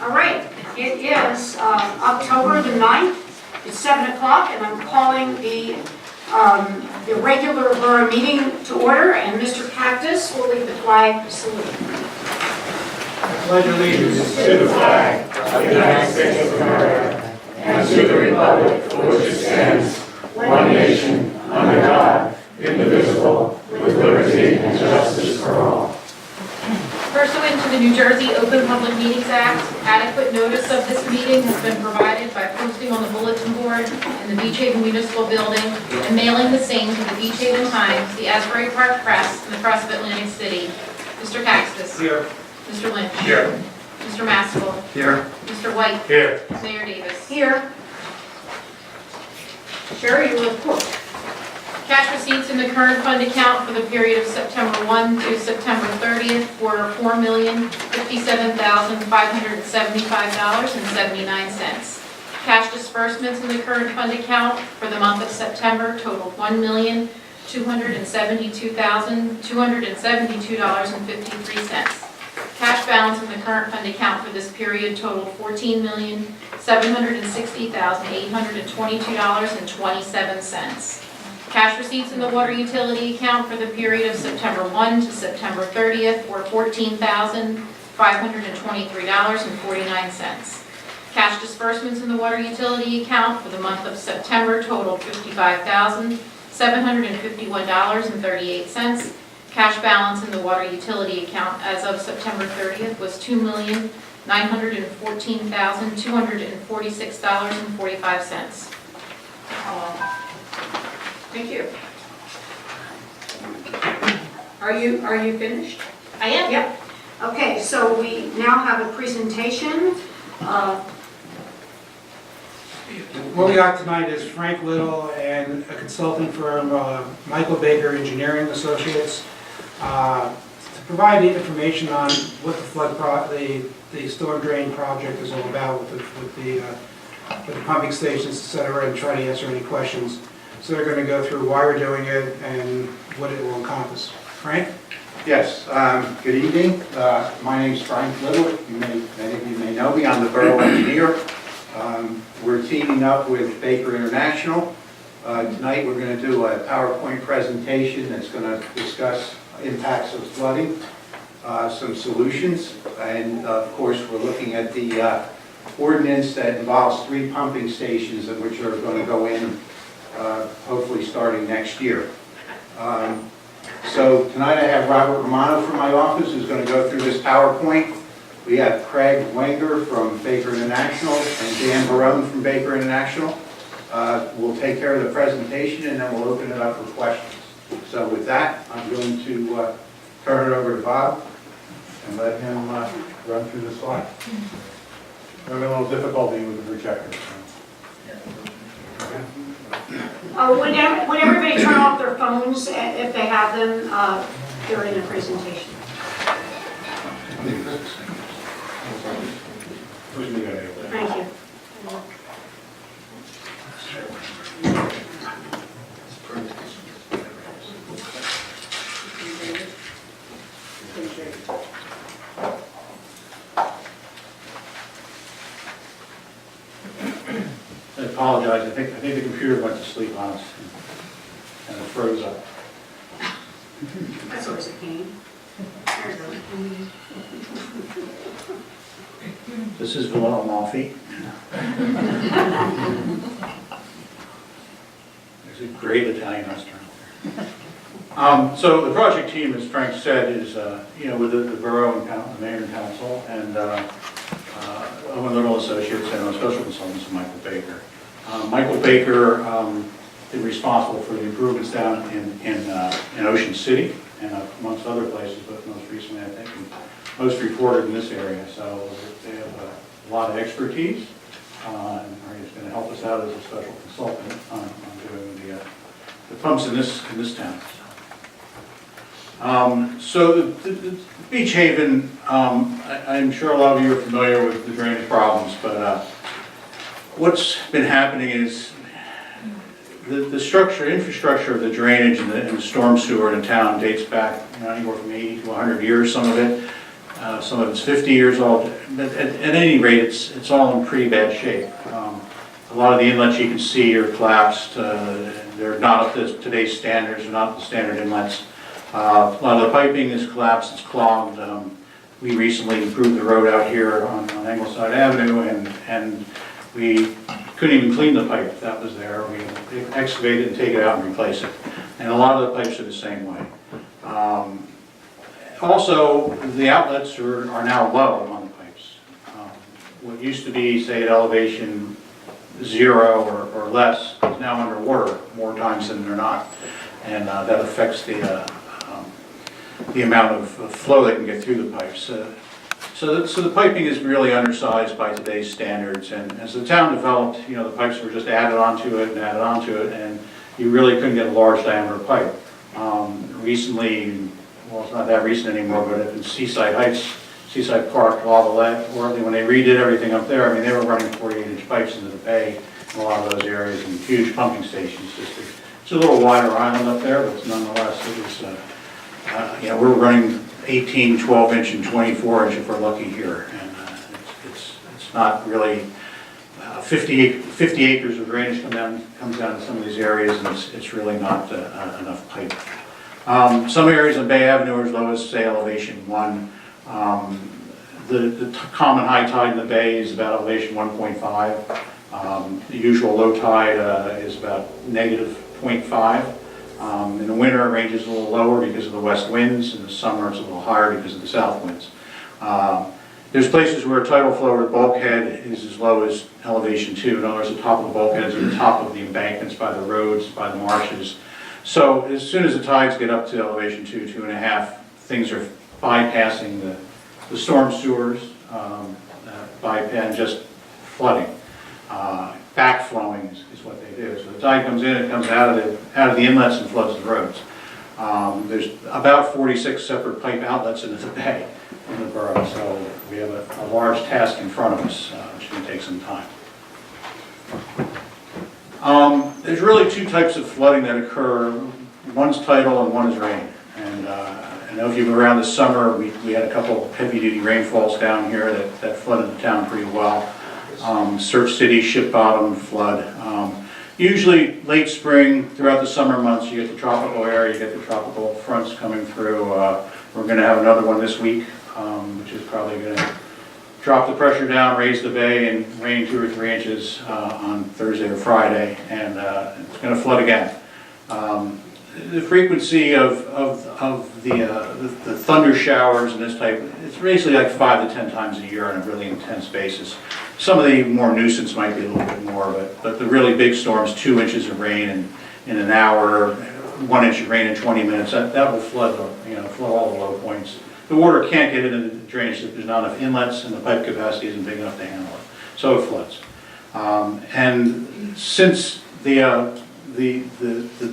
All right, it is October the 9th. It's 7 o'clock, and I'm calling the regular borough meeting to order, and Mr. Cactus will lead the flag salute. I pledge allegiance to the flag of the United States of America and to the republic for which it stands, one nation, under God, indivisible, with liberty and justice for all. Pursuant to the New Jersey Open Public Meetings Act, adequate notice of this meeting has been provided by posting on the bulletin board in the Beach Haven Municipal Building and mailing the same to the Beach Haven Times, the Asbury Park Press, and the Press of Atlantic City. Mr. Caxton. Here. Mr. Lynch. Here. Mr. Maskell. Here. Mr. White. Here. Mayor Davis. Here. Sherry, you report. Cash receipts in the current fund account for the period of September 1 to September 30th were $4,057,575.79. Cash disbursements in the current fund account for the month of September totaled $1,272,272.53. Cash balance in the current fund account for this period totaled $14,760,822.27. Cash receipts in the water utility account for the period of September 1 to September 30th were $14,523.49. Cash disbursements in the water utility account for the month of September totaled $55,751.38. Cash balance in the water utility account as of September 30th was $2,914,246.45. Thank you. Are you finished? I am. Yep. Okay, so we now have a presentation. What we got tonight is Frank Little and a consulting firm, Michael Baker Engineering Associates, to provide the information on what the the storm drain project is all about with the pumping stations, et cetera, and try to answer any questions. So they're going to go through why we're doing it and what it will encompass. Frank? Yes, good evening. My name is Frank Little. Many of you may know me. I'm the borough engineer. We're teaming up with Baker International. Tonight we're going to do a PowerPoint presentation that's going to discuss impacts of flooding, some solutions, and of course we're looking at the ordinance that involves 3 pumping stations, which are going to go in hopefully starting next year. So tonight I have Robert Romano from my office who's going to go through this PowerPoint. We have Craig Wenger from Baker International and Dan Barone from Baker International. We'll take care of the presentation and then we'll open it up for questions. So with that, I'm going to turn it over to Bob and let him run through the slide. I'm having a little difficulty with the projector. Would everybody turn off their phones if they have them during the presentation? Thank you. I apologize. I think the computer went to sleep on us and it froze up. That's always a pain. There it goes. This is Villa Amalfi. There's a great Italian restaurant there. So the project team, as Frank said, is with the borough and the mayor and council, and Owen Little Associates and our special consultants, Michael Baker. Michael Baker is responsible for the improvements down in Ocean City and amongst other places, but most recently I think most reported in this area. So they have a lot of expertise, and he's going to help us out as a special consultant on doing the pumps in this town. So the Beach Haven, I'm sure a lot of you are familiar with the drainage problems, but what's been happening is the infrastructure of the drainage and the storm sewer in town dates back anywhere from 80 to 100 years, some of it. Some of it's 50 years old, but at any rate, it's all in pretty bad shape. A lot of the inlets you can see are collapsed. They're not up to today's standards, they're not the standard inlets. A lot of the piping is collapsed, it's clogged. We recently improved the road out here on Ingleside Avenue, and we couldn't even clean the pipe that was there. We excavate it and take it out and replace it. And a lot of the pipes are the same way. Also, the outlets are now low on the pipes. What used to be, say, at elevation 0 or less is now underwater more times than they're not. And that affects the amount of flow that can get through the pipes. So the piping is really undersized by today's standards, and as the town developed, you know, the pipes were just added onto it, and you really couldn't get a large diameter pipe. Recently, well, it's not that recent anymore, but in Seaside Heights, Seaside Park, Lavalette, Worthy, when they redid everything up there, I mean, they were running 48-inch pipes into the bay in a lot of those areas, and huge pumping stations. It's a little wider island up there, but nonetheless, it was, you know, we're running 18, 12-inch, and 24-inch if we're lucky here, and it's not really 50 acres of drainage comes down to some of these areas, and it's really not enough pipe. Some areas on Bay Avenue are as low as, say, elevation 1. The common high tide in the bay is about elevation 1.5. The usual low tide is about negative 0.5. In the winter, it ranges a little lower because of the west winds. In the summer, it's a little higher because of the south winds. There's places where tidal flow or bulkhead is as low as elevation 2. In other words, the top of the bulkhead is at the top of the embankments by the roads, by the marshes. So as soon as the tides get up to elevation 2, 2.5, things are bypassing the storm sewers, and just flooding. Backflowing is what they do. So the tide comes in, it comes out of the inlets and floods the roads. There's about 46 separate pipe outlets into the bay in the borough, so we have a large task in front of us, which is going to take some time. There's really two types of flooding that occur. One's tidal and one is rain. And I know if you were around this summer, we had a couple heavy-duty rainfalls down here that flooded the town pretty well. Surf City, Ship Bottom flood. Usually late spring, throughout the summer months, you get the tropical area, you get the tropical fronts coming through. We're going to have another one this week, which is probably going to drop the pressure down, raise the bay, and rain 2 or 3 inches on Thursday or Friday, and it's going to flood again. The frequency of the thunder showers and this type, it's basically like 5 to 10 times a year on a really intense basis. Some of the more nuisance might be a little bit more, but the really big storms, 2 inches of rain in an hour, 1 inch of rain in 20 minutes, that will flood all the low points. The water can't get into the drainage if there's not enough inlets, and the pipe capacity isn't big enough to handle it, so it floods. And since the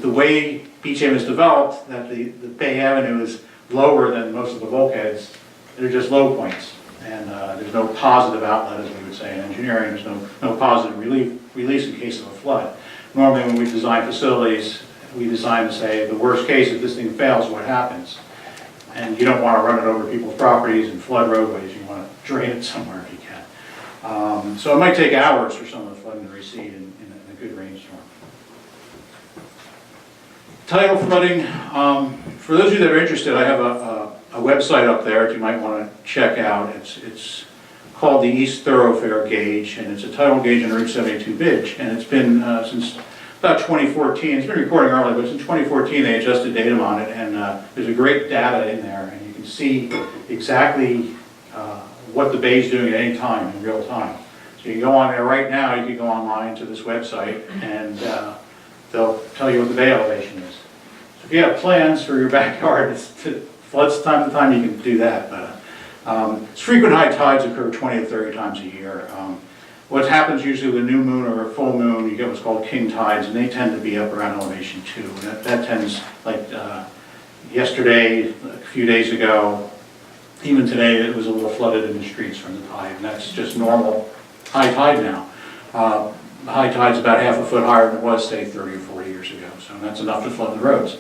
way Beach Haven is developed, that the Bay Avenue is lower than most of the bulkheads, they're just low points. And there's no positive outlet, as we would say in engineering. There's no positive release in case of a flood. Normally when we design facilities, we design to say, the worst case, if this thing fails, what happens? And you don't want to run it over people's properties and flood roadways. You want to drain it somewhere if you can. So it might take hours for some of the flooding to recede in a good rainstorm. Tidal flooding, for those of you that are interested, I have a website up there that you might want to check out. It's called the East Thoroughfare Gauge, and it's a tidal gauge on Route 72 Bridge, and it's been since about 2014. It's been recording early, but since 2014 they adjusted datum on it, and there's a great data in there, and you can see exactly what the bay is doing at any time in real time. So you can go on there right now, you can go online to this website, and they'll tell you what the bay elevation is. So if you have plans for your backyard, floods time to time, you can do that. But frequent high tides occur 20 to 30 times a year. What happens usually with a new moon or a full moon, you get what's called king tides, and they tend to be up around elevation 2. And that tends, like yesterday, a few days ago, even today, it was a little flooded in the streets from the tide, and that's just normal high tide now. The high tide's about half a foot higher than it was, say, 30 or 40 years ago, so that's enough to flood the roads.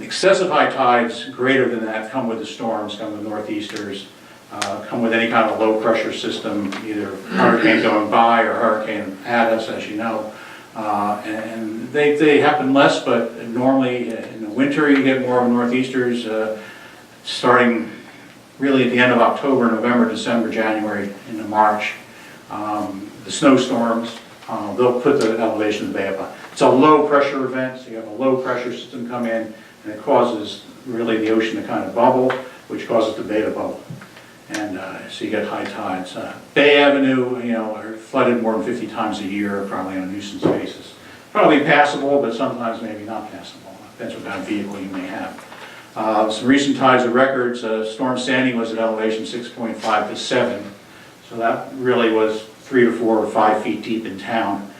Excessive high tides greater than that come with the storms, come with northeasters, come with any kind of low pressure system, either hurricane going by or hurricane at us, as you know. And they happen less, but normally in the winter you get more of northeasters, starting really at the end of October, November, December, January into March. The snowstorms, they'll put the elevation of the bay up. It's a low pressure event, so you have a low pressure system come in, and it causes really the ocean to kind of bubble, which causes the bay to bubble. And so you get high tides. Bay Avenue, are flooded more than 50 times a year, probably on a nuisance basis. Probably passable, but sometimes maybe not passable. Depends what kind of vehicle you may have. Some recent tides of records, Storm Sandy was at elevation 6.5 to 7. So that really was 3 to 4 or 5 feet deep in town.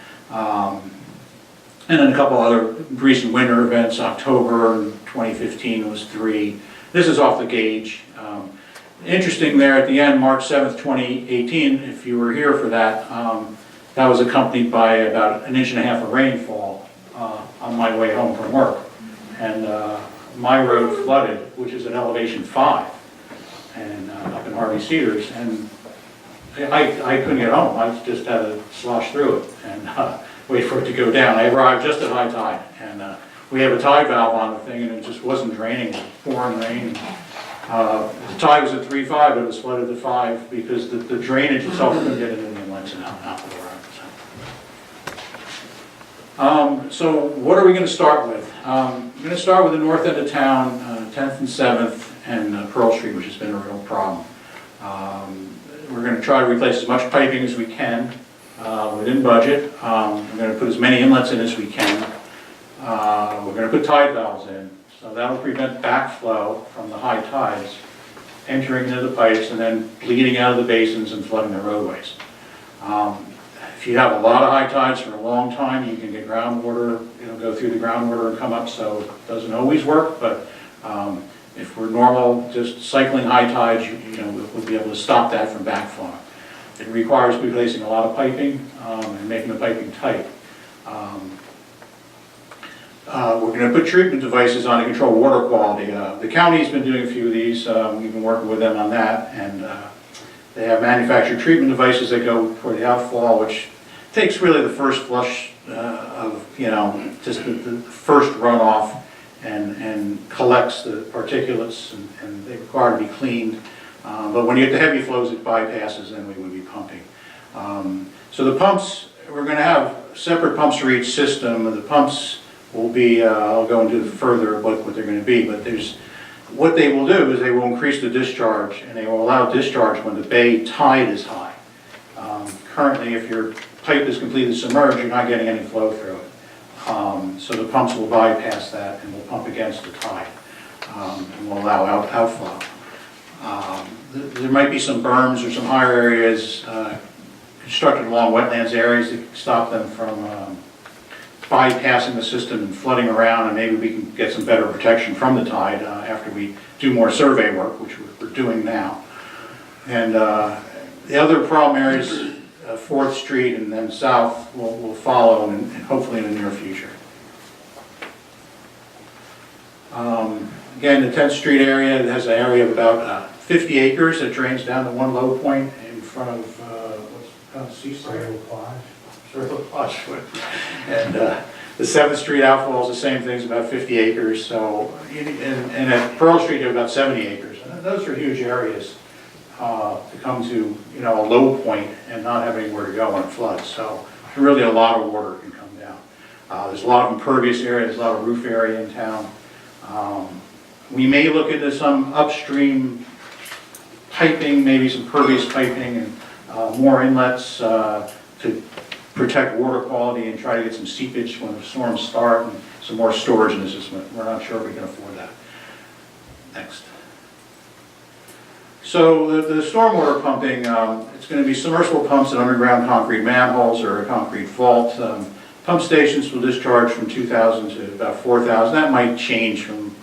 And then a couple other recent winter events. October 2015 was 3. This is off the gauge. Interesting there at the end, March 7th, 2018, if you were here for that, that was accompanied by about 1.5 inches of rainfall on my way home from work. And my road flooded, which is at elevation 5, and up in Harvey Cedars, and I couldn't get home. I just had to slosh through it and wait for it to go down. I arrived just at high tide, and we have a tide valve on the thing, and it just wasn't draining, pouring rain. The tide was at 3.5, but it was flooded to 5 because the drainage itself couldn't get into the inlets and out the road. So what are we going to start with? I'm going to start with the north end of town, 10th and 7th, and Pearl Street, which has been a real problem. We're going to try to replace as much piping as we can within budget. We're going to put as many inlets in as we can. We're going to put tide valves in, so that'll prevent backflow from the high tides entering into the pipes and then bleeding out of the basins and flooding the roadways. If you have a lot of high tides for a long time, you can get groundwater, go through the groundwater and come up, so it doesn't always work, but if we're normal, just cycling high tides, we'll be able to stop that from backflowing. It requires replacing a lot of piping and making the piping tight. We're going to put treatment devices on to control water quality. The county's been doing a few of these. We've been working with them on that, and they have manufactured treatment devices that go for the outfall, which takes really the first flush of, just the first runoff and collects the particulates, and they require to be cleaned. But when you get the heavy flows, it bypasses, and we would be pumping. So the pumps, we're going to have separate pumps for each system. The pumps will be, I'll go into further what they're going to be, but what they will do is they will increase the discharge, and they will allow discharge when the bay tide is high. Currently, if your pipe is completely submerged, you're not getting any flow through it. So the pumps will bypass that and will pump against the tide and will allow outflow. There might be some berms or some higher areas constructed along wetlands areas to stop them from bypassing the system and flooding around, and maybe we can get some better protection from the tide after we do more survey work, which we're doing now. And the other problem areas, 4th Street and then south, will follow, and hopefully in the near future. Again, the 10th Street area has an area of about 50 acres that drains down to one low point in front of what's called Seaside. And the 7th Street outfall is the same thing, it's about 50 acres. So, and at Pearl Street, you have about 70 acres. And those are huge areas to come to, a low point and not have anywhere to go when it floods. So really a lot of water can come down. There's a lot of impervious area, there's a lot of roof area in town. We may look into some upstream piping, maybe some pervious piping and more inlets to protect water quality and try to get some seepage when the storms start and some more storage in the system. We're not sure if we can afford that. Next. So the stormwater pumping, it's going to be submersible pumps and underground concrete manholes or a concrete vault. Pump stations will discharge from 2,000 to about 4,000. That might change from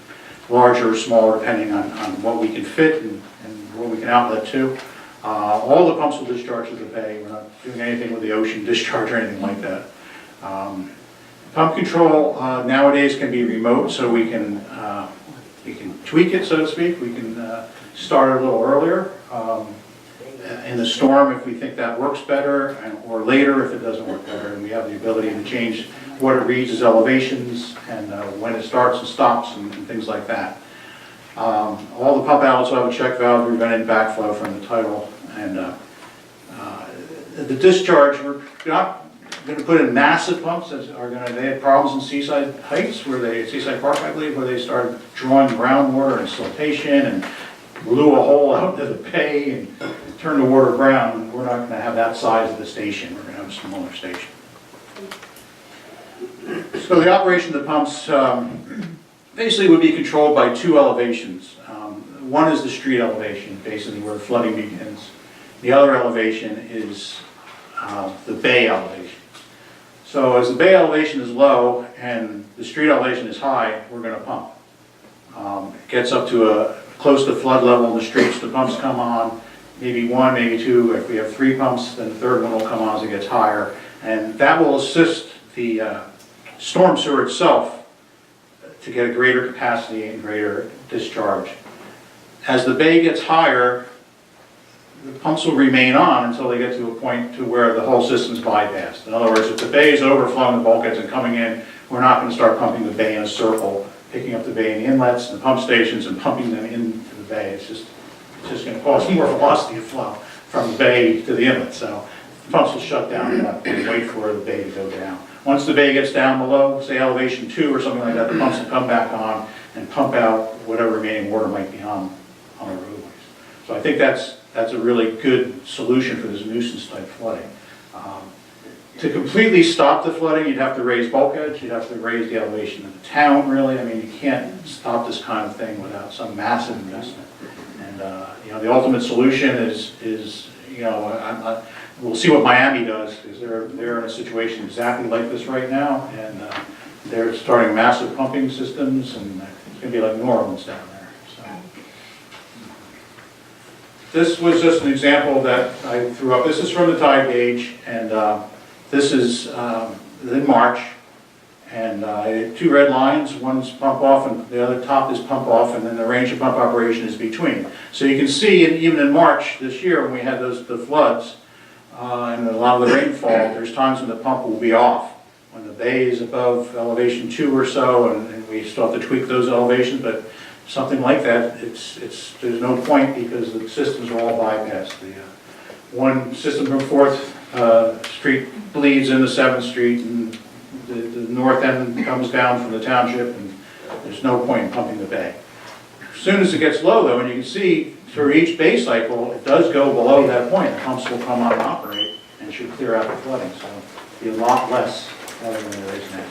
larger or smaller depending on what we can fit and what we can outlet to. All the pumps will discharge to the bay. We're not doing anything with the ocean discharge or anything like that. Pump control nowadays can be remote, so we can tweak it, so to speak. We can start a little earlier in the storm if we think that works better, or later if it doesn't work better. And we have the ability to change what it reads as elevations and when it starts and stops and things like that. All the pump outlets will have a check valve preventing backflow from the tidal. And the discharge, we're not going to put in massive pumps that are going to, they had problems in Seaside Heights, Seaside Park, I believe, where they started drawing groundwater and siltation and blew a hole out into the bay and turned the water brown. We're not going to have that size of the station. We're going to have a smaller station. So the operation of the pumps basically would be controlled by two elevations. One is the street elevation, basically where flooding begins. The other elevation is the bay elevation. So as the bay elevation is low and the street elevation is high, we're going to pump. It gets up to close to flood level in the streets, the pumps come on, maybe one, maybe two. If we have 3 pumps, then the third one will come on as it gets higher. And that will assist the storm sewer itself to get a greater capacity and greater discharge. As the bay gets higher, the pumps will remain on until they get to a point to where the whole system's bypassed. In other words, if the bay is overflowing the bulkheads and coming in, we're not going to start pumping the bay in a circle, picking up the bay in the inlets and the pump stations and pumping them into the bay. It's just going to cause more velocity of flow from the bay to the inlet. So the pumps will shut down and wait for the bay to go down. Once the bay gets down below, say elevation 2 or something like that, the pumps will come back on and pump out whatever remaining water might be on the roadways. So I think that's a really good solution for this nuisance type flooding. To completely stop the flooding, you'd have to raise bulkheads, you'd have to raise the elevation of the town, really. I mean, you can't stop this kind of thing without some massive investment. And the ultimate solution is we'll see what Miami does, because they're in a situation exactly like this right now, and they're starting massive pumping systems, and it's going to be like New Orleans down there. So. This was just an example that I threw up. This is from the tide gauge, and this is in March, and I had 2 red lines. One's pump off, and the other top is pump off, and then the range of pump operation is between. So you can see, even in March this year, when we had the floods and a lot of the rainfall, there's times when the pump will be off. When the bay is above elevation 2 or so, and we still have to tweak those elevations, but something like that, there's no point because the systems are all bypassed. The one system from 4th Street bleeds into 7th Street, and the north end comes down from the township, and there's no point in pumping the bay. As soon as it gets low, though, and you can see through each bay cycle, it does go below that point. The pumps will come on and operate, and should clear out the flooding. So it'll be a lot less flooding than there is now.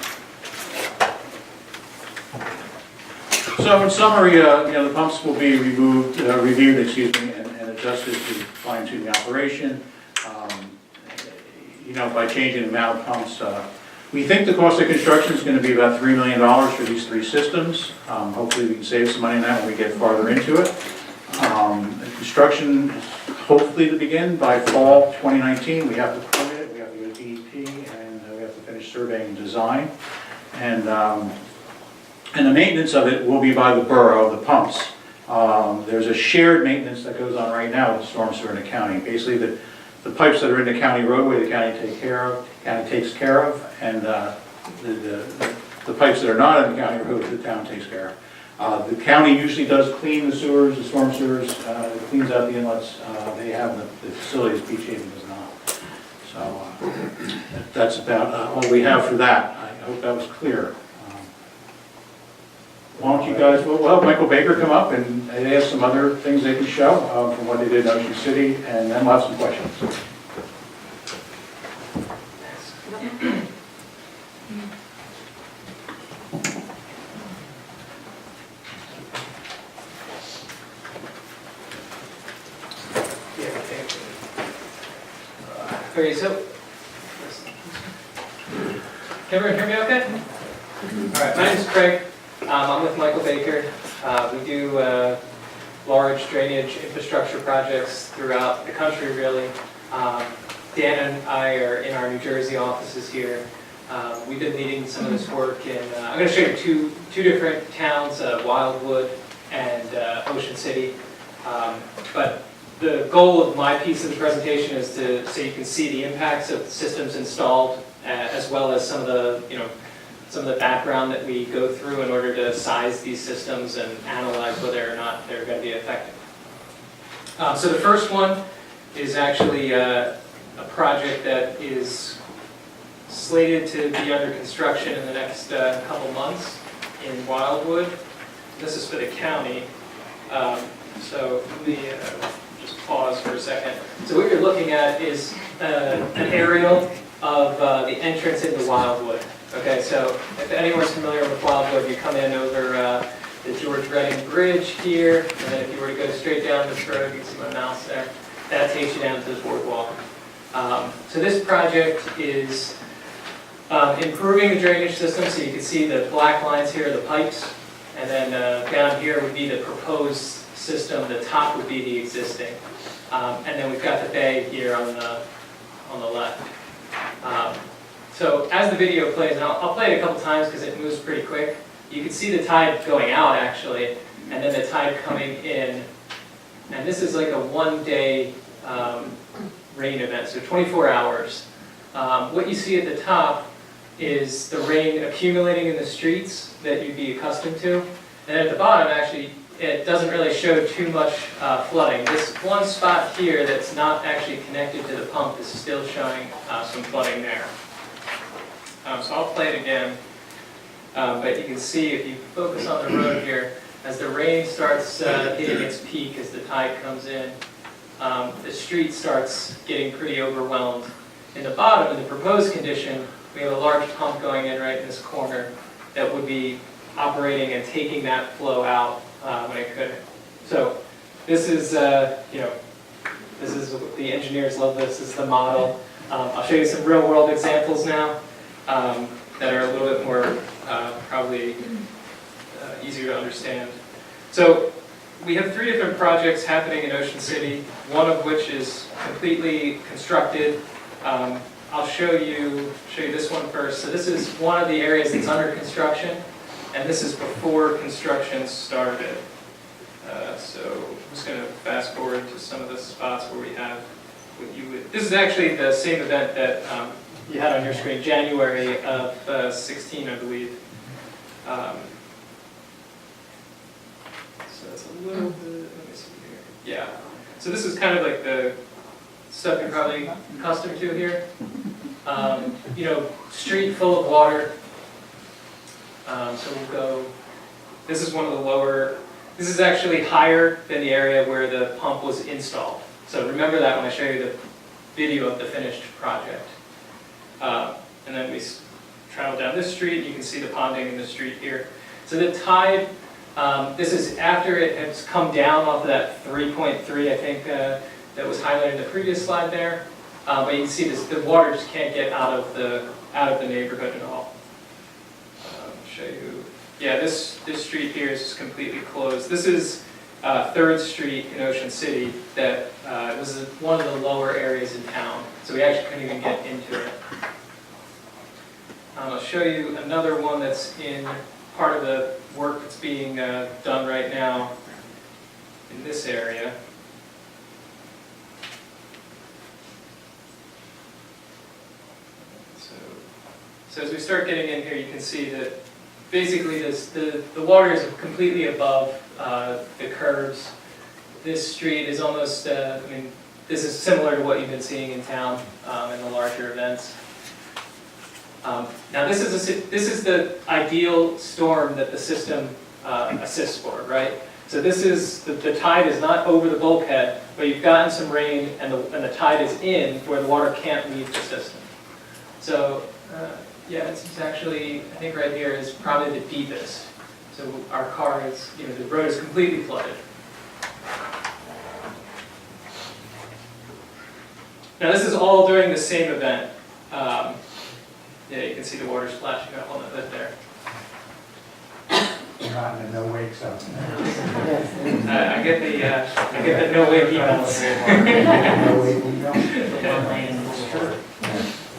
So in summary, the pumps will be reviewed, and adjusted to fine-tune the operation. By changing the amount of pumps. We think the cost of construction is going to be about $3 million for these 3 systems. Hopefully we can save some money on that when we get farther into it. Construction is hopefully to begin by fall 2019. We have to permit it, we have to go to DEP, and we have to finish surveying and design. And the maintenance of it will be by the borough, the pumps. There's a shared maintenance that goes on right now with the storm sewer in the county. Basically, the pipes that are in the county roadway, the county takes care of, and the pipes that are not in the county road, the town takes care of. The county usually does clean the sewers, the storm sewers, cleans out the inlets. They have the facilities, Beach Haven does not. So that's about all we have for that. I hope that was clear. Why don't you guys, we'll have Michael Baker come up, and they have some other things they can show from what they did in Ocean City, and then we'll have some questions. Okay, so, can everyone hear me okay? All right, my name is Craig. I'm with Michael Baker. We do large drainage infrastructure projects throughout the country, really. Dan and I are in our New Jersey offices here. We've been leading some of this work in, I'm going to show you two different towns, Wildwood and Ocean City. But the goal of my piece of the presentation is so you can see the impacts of the systems installed, as well as some of the, some of the background that we go through in order to size these systems and analyze whether or not they're going to be effective. So the first one is actually a project that is slated to be under construction in the next couple months in Wildwood. This is for the county. So let me just pause for a second. So what you're looking at is an aerial of the entrance into Wildwood. Okay, so if anyone's familiar with Wildwood, you come in over the George Redding Bridge here, and then if you were to go straight down this road, you can see my mouse there, that takes you down to the boardwalk. So this project is improving the drainage system, so you can see the black lines here are the pipes, and then down here would be the proposed system, the top would be the existing. And then we've got the bay here on the left. So as the video plays, and I'll play it a couple times because it moves pretty quick, you can see the tide going out actually, and then the tide coming in. And this is like a one-day rain event, so 24 hours. What you see at the top is the rain accumulating in the streets that you'd be accustomed to. And at the bottom, actually, it doesn't really show too much flooding. This one spot here that's not actually connected to the pump is still showing some flooding there. So I'll play it again. But you can see, if you focus on the road here, as the rain starts hitting its peak, as the tide comes in, the street starts getting pretty overwhelmed. In the bottom, in the proposed condition, we have a large pump going in right in this corner that would be operating and taking that flow out when it couldn't. So this is, this is, the engineers love this. This is the model. I'll show you some real world examples now that are a little bit more probably easier to understand. So we have 3 different projects happening in Ocean City, one of which is completely constructed. I'll show you this one first. So this is one of the areas that's under construction, and this is before construction started. So I'm just going to fast forward to some of the spots where we have what you would. This is actually the same event that you had on your screen, January of 16, I believe. So it's a little bit. Let me see here. Yeah. So this is kind of like the stuff you're probably accustomed to here. Street full of water. So we'll go, this is one of the lower, this is actually higher than the area where the pump was installed. So remember that when I show you the video of the finished project. And then we travel down this street, you can see the ponding in the street here. So the tide, this is after it has come down off of that 3.3, I think, that was highlighted in the previous slide there. But you can see this, the water just can't get out of the neighborhood at all. Show you. Yeah, this street here is just completely closed. This is 3rd Street in Ocean City. That this is one of the lower areas in town, so we actually couldn't even get into it. I'll show you another one that's in part of the work that's being done right now in this area. So as we start getting in here, you can see that basically the water is completely above the curves. This street is almost, this is similar to what you've been seeing in town in the larger events. Now this is the ideal storm that the system assists for, right? So this is, the tide is not over the bulkhead, but you've gotten some rain and the tide is in where the water can't leave the system. So yeah, it's actually, I think right here is probably the deepest. So our car is, the road is completely flooded. Now this is all during the same event. Yeah, you can see the water splashing up on the hood there. Not in the no wake zone. I get the no wake emails. No wake email?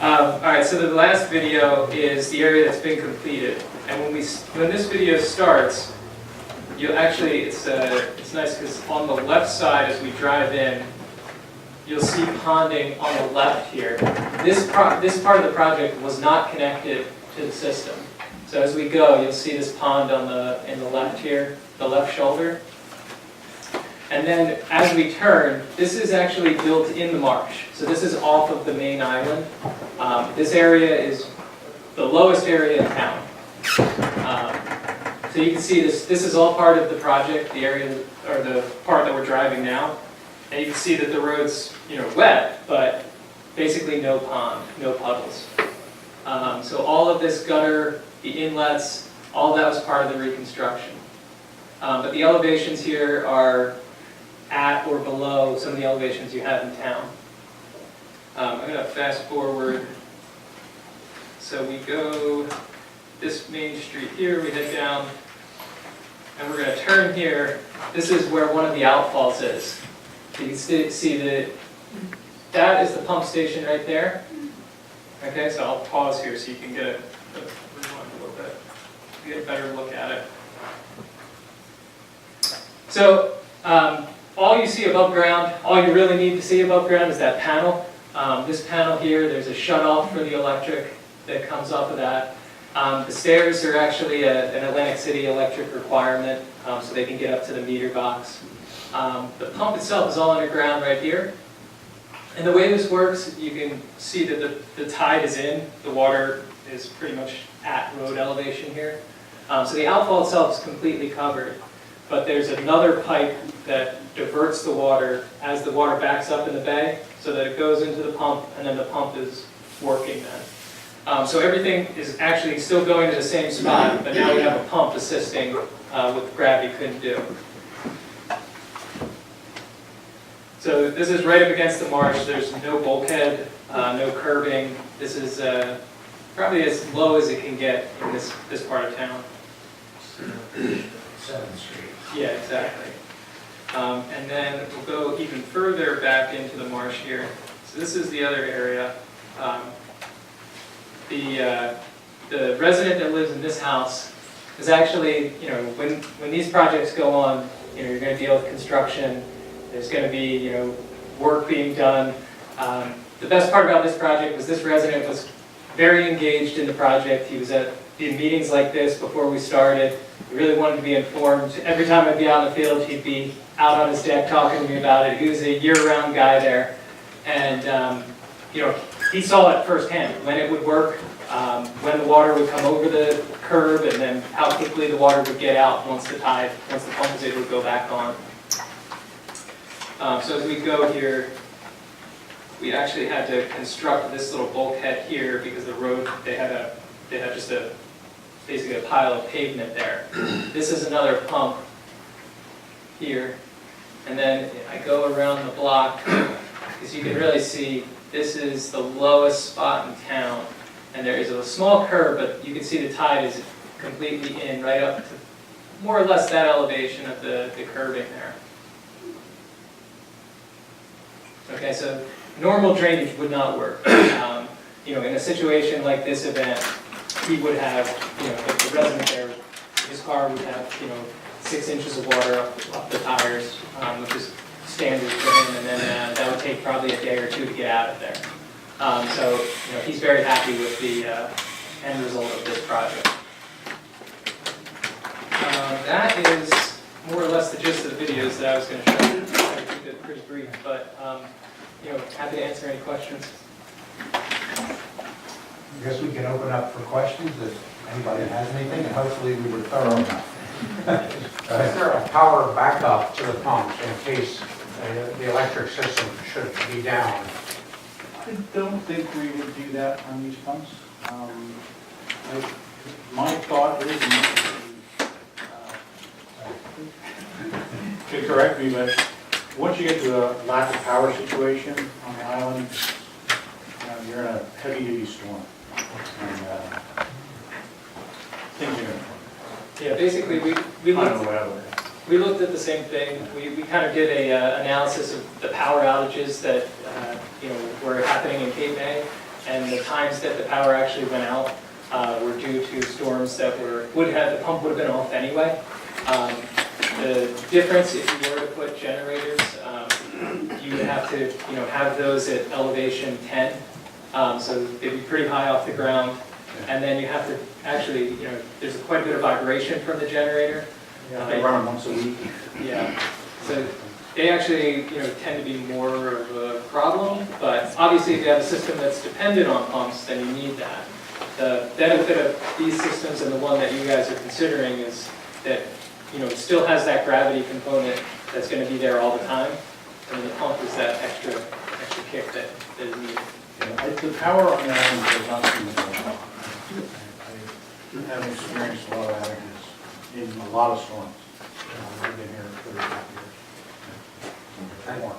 All right, right, so the last video is the area that's been completed. And when this video starts, you'll actually, it's nice because on the left side as we drive in, you'll see ponding on the left here. This part of the project was not connected to the system. So as we go, you'll see this pond in the left here, the left shoulder. And then as we turn, this is actually built in the marsh. So this is off of the main island. This area is the lowest area in town. So you can see this is all part of the project, the area, or the part that we're driving now. And you can see that the road's, wet, but basically no pond, no puddles. So all of this gutter, the inlets, all that was part of the reconstruction. But the elevations here are at or below some of the elevations you have in town. I'm going to fast forward. So we go this main street here, we head down, and we're going to turn here. This is where one of the outfalls is. You can see that is the pump station right there. Okay, so I'll pause here so you can get a better look at it. So all you see above ground, all you really need to see above ground is that panel. This panel here, there's a shutoff for the electric that comes off of that. The stairs are actually an Atlantic City electric requirement, so they can get up to the meter box. The pump itself is all underground right here. And the way this works, you can see that the tide is in. The water is pretty much at road elevation here. So the outfall itself is completely covered. But there's another pipe that diverts the water as the water backs up in the bay so that it goes into the pump, and then the pump is working then. So everything is actually still going to the same spot, but now we have a pump assisting what gravity couldn't do. So this is right up against the marsh. There's no bulkhead, no curbing. This is probably as low as it can get in this part of town. 7th Street. Yeah, exactly. And then we'll go even further back into the marsh here. So this is the other area. The resident that lives in this house is actually, when these projects go on, you're going to deal with construction. There's going to be, work being done. The best part about this project was this resident was very engaged in the project. He was at the meetings like this before we started. He really wanted to be informed. Every time I'd be out in the field, he'd be out on his deck talking to me about it. He was a year-round guy there. And, he saw it firsthand, when it would work, when the water would come over the curb, and then how quickly the water would get out once the pump was able to go back on. So as we go here, we actually had to construct this little bulkhead here because the road, they had just basically a pile of pavement there. This is another pump here. And then I go around the block, because you can really see this is the lowest spot in town. And there is a small curve, but you can see the tide is completely in right up to more or less that elevation of the curbing there. Okay, so normal drainage would not work. In a situation like this event, he would have, if the resident there, his car would have, 6 inches of water up the tires, which is standard for him, and then that would take probably a day or two to get out of there. So, he's very happy with the end result of this project. That is more or less the gist of the videos that I was going to show you. I keep it pretty brief, but happy to answer any questions. I guess we can open up for questions if anybody has anything, and hopefully we were thorough enough. Is there a power backup to the pumps in case the electric system should be down? I don't think we would do that on these pumps. My thought is, to correct me, but once you get to a lack of power situation on the island, you're in a heavy-duty storm. And things are going to... Yeah, basically, we I don't know what else. We looked at the same thing. We kind of did a analysis of the power outages that were happening in Cape May, and the times that the power actually went out were due to storms that the pump would have been off anyway. The difference, if you were to put generators, you would have to, have those at elevation 10. So they'd be pretty high off the ground. And then you have to actually, there's quite a bit of vibration from the generator. They run them once a week. Yeah. So they actually, tend to be more of a problem. But obviously, if you have a system that's dependent on pumps, then you need that. The benefit of these systems and the one that you guys are considering is that, it still has that gravity component that's going to be there all the time. And the pump is that extra kick that is needed. The power on that one does not seem to go on. I have experienced a lot of outages in a lot of storms. I've been here 35 years. More.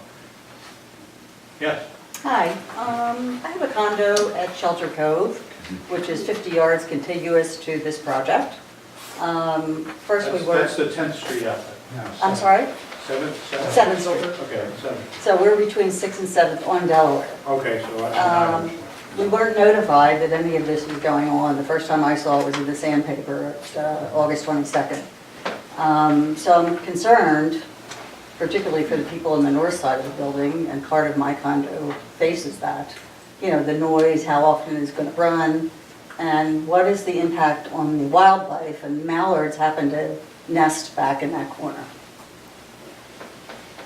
Yes? Hi, I have a condo at Shelter Cove, which is 50 yards contiguous to this project. First we were, That's the 10th Street outlet. I'm sorry, 7th? 7th. Okay, 7th. So we're between 6th and 7th on Delaware. Okay, so that's We weren't notified that any of this was going on. The first time I saw it was in the sandpaper at August 22nd. So I'm concerned, particularly for the people on the north side of the building, and part of my condo faces that. The noise, how often it's going to run, and what is the impact on the wildlife, and mallards happen to nest back in that corner.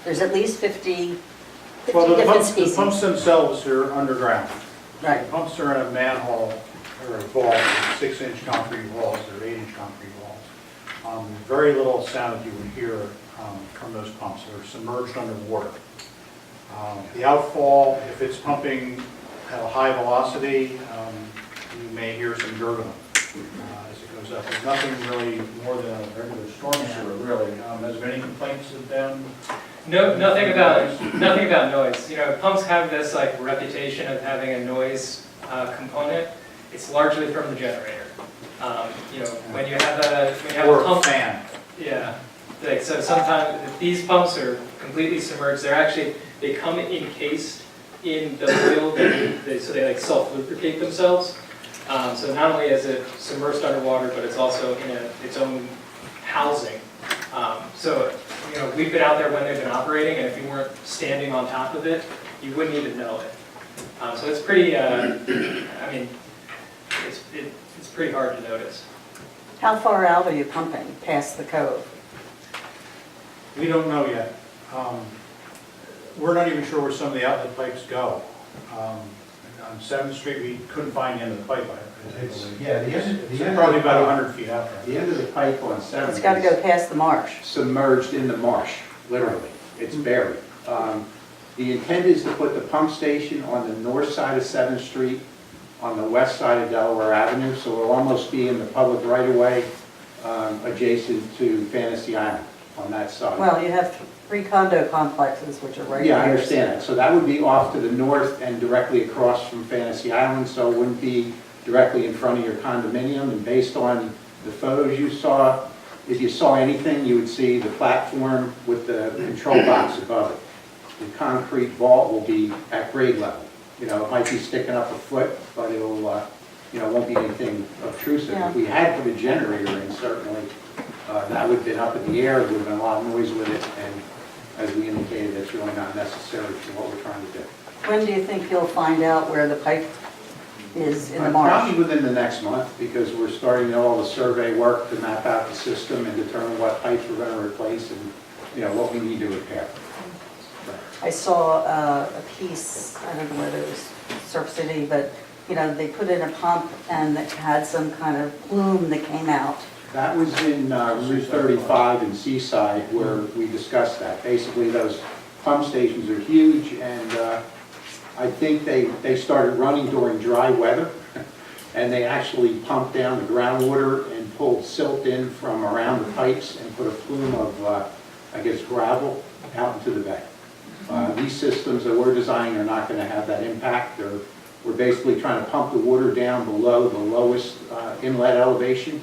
There's at least 50 Well, the different pumps species. themselves are underground. Right. The pumps are in a manhole or a vault, 6-inch concrete walls or 8-inch concrete walls. Very little sound that you would hear from those pumps. They're submerged underwater. The outfall, if it's pumping at a high velocity, you may hear some gurgling as it goes up. There's nothing really more than a regular storm sewer, really. Has there been any complaints of them? No, nothing about noise. Pumps have this reputation of having a noise component. It's largely from the generator. When you have a Or a pump, fan? yeah. So sometimes these pumps are completely submerged. They come encased in the oil, so they self-lubricate themselves. So not only is it submerged underwater, but it's also in its own housing. So we've been out there when they've been operating, and if you weren't standing on top of it, you wouldn't even know it. So it's pretty, it's pretty hard to notice. How far out are you pumping past the cove? We don't know yet. We're not even sure where some of the outlet pipes go. On 7th Street, we couldn't find the end of the pipe. I believe. Yeah, the end It's of probably the about pipe- 100 feet out there. The end of the pipe on 7th It's got to is go past the marsh. submerged in the marsh, literally. It's buried. The intent is to put the pump station on the north side of 7th Street, on the west side of Delaware Avenue, so we'll almost be in the public right-of-way adjacent to Fantasy Island on that side. Well, you have 3 condo complexes, which are right here. Yeah, I understand that. So that would be off to the north and directly across from Fantasy Island, so it wouldn't be directly in front of your condominium. And based on the photos you saw, if you saw anything, you would see the platform with the control box above it. The concrete vault will be at grade level. It might be sticking up a foot, but it'll, won't be anything obtrusive. Yeah. If we had put a generator in, certainly, that would have been up in the air, there would have been a lot of noise with it, and as we indicated, it's really not necessary for what we're trying to do. When do you think you'll find out where the pipe is in the marsh? Probably within the next month, because we're starting all the survey work to map out the system and determine what pipes we're going to replace and, what we need to repair. I saw a piece, I don't know whether it was Surf City, but, they put in a pump and it had some kind of plume that came out. That was in Route 35 in Seaside where we discussed that. Basically, those pump stations are huge, and I think they started running during dry weather, and they actually pumped down the groundwater and pulled silt in from around the pipes and put a plume of, gravel out into the bay. These systems that we're designing are not going to have that impact. We're basically trying to pump the water down below the lowest inlet elevation.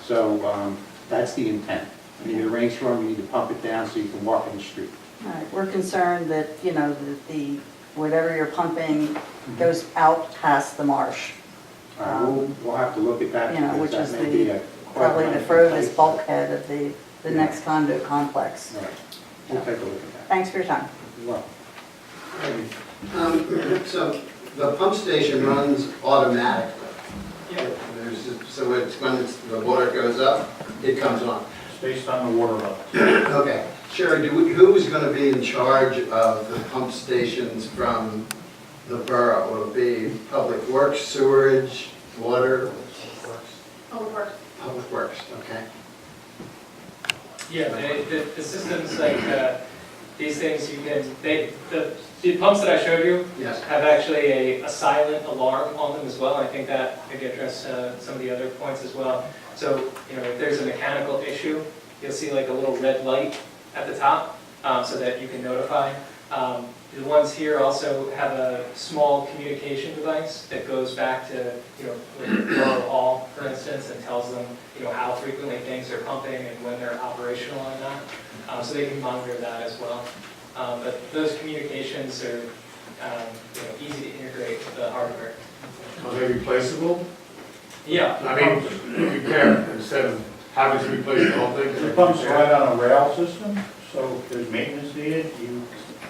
So that's the intent. When you need a rainstorm, you need to pump it down so you can walk in the street. All right, we're concerned that, that the whatever you're pumping goes out past the marsh. We'll have to look at that. You know, because which that is may be a Probably the quite furthest nice bulkhead of the next condo complex. place. Right. We'll take a look at that. Thanks for your time. Well, So the pump station runs automatically. Yeah. So it's when the water goes up, it comes on. It's based on the water level. Okay. Sherry, who is going to be in charge of the pump stations from the borough? Will it be Public Works, Sewerage, Water? Public Works. Public Works, okay. Yeah, the systems like these things, you can, the pumps that I showed you Yes. have actually a silent alarm on them as well. I think that maybe address some of the other points as well. So, you know, if there's a mechanical issue, you'll see like a little red light at the top so that you can notify. The ones here also have a small communication device that goes back to, you know, Borough Hall, for instance, and tells them, you know, how frequently things are pumping and when they're operational or not. So they can monitor that as well. But those communications are, you know, easy to integrate with the hardware. Are they replaceable? Yeah. I mean, repair, instead of having to replace the whole thing? The pump's right on a rail system, so if there's maintenance needed, you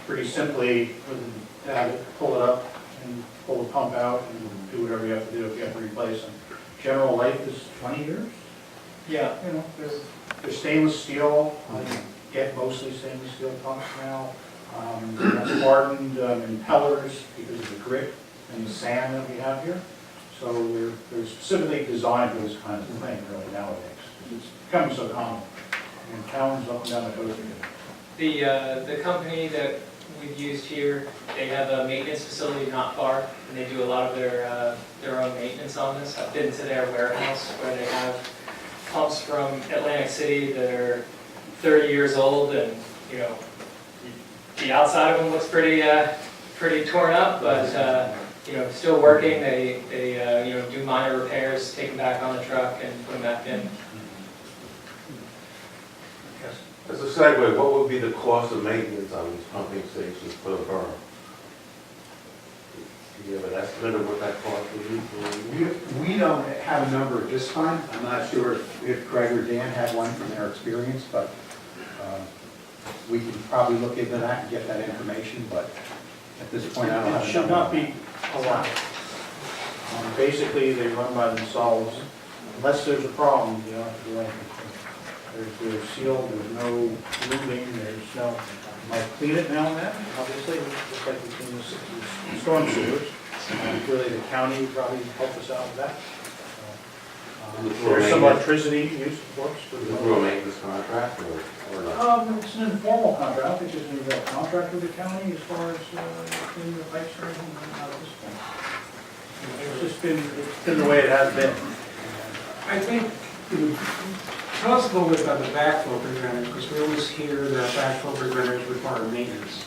pretty simply have it, pull it up and pull the pump out and do whatever you have to do if you have to replace them. General life is 20 years. Yeah. You know, they're stainless steel. I get mostly stainless steel pumps now. They're hardened impellers because of the grit and the sand that we have here. So they're specifically designed for this kind of thing really nowadays. It's becoming so common. And towns up and down the coast are getting The company that we've used here, they have a maintenance facility not far, and they do a lot of their own maintenance on this. I've been to their warehouse where they have pumps from Atlantic City that are 30 years old, and you know, the outside of them looks pretty torn up, but you know, still working. They you know, do minor repairs, take them back on the truck, and put them back in. As a segue, what would be the cost of maintenance on these pumping stations for the borough? Do you have an estimate of what that cost would be? we don't have a number at this time. I'm not sure if Greg or Dan have one from their experience, but we can probably look into that and get that information, but at this point, I don't have It a should number. not be a lot. Basically, they run by themselves. Unless there's a problem, you don't have to do anything. They're sealed, there's no moving, there's no, you might clean it now and then, obviously, just like we clean the storm sewers. Really, the county would probably help us out with that. There's some electricity used, of course. Is it through a maintenance contract or not? It's an informal contract. I don't think there's any real contract with the county as far as cleaning the pipes or anything, not at this point. It's just been the way it has been. I think, tell us a little bit about the backflow preventers, because we always hear that backflow preventers require maintenance.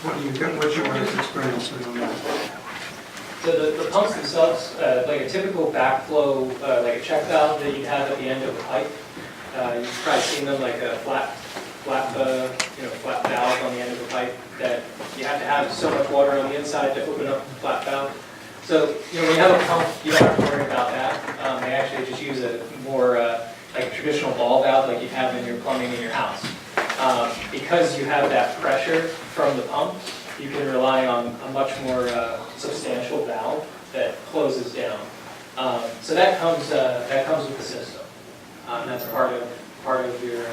What's your experience with that? So the pumps themselves, like a typical backflow, like a check valve that you have at the end of a pipe, you've probably seen them like a flat valve on the end of a pipe that you have to have so much water on the inside to open up the flat valve. So, you know, when you have a pump, you don't have to worry about that. They actually just use a more like a traditional ball valve like you have in your plumbing in your house. Because you have that pressure from the pump, you can rely on a much more substantial valve that closes down. So that comes with the system. That's part of your,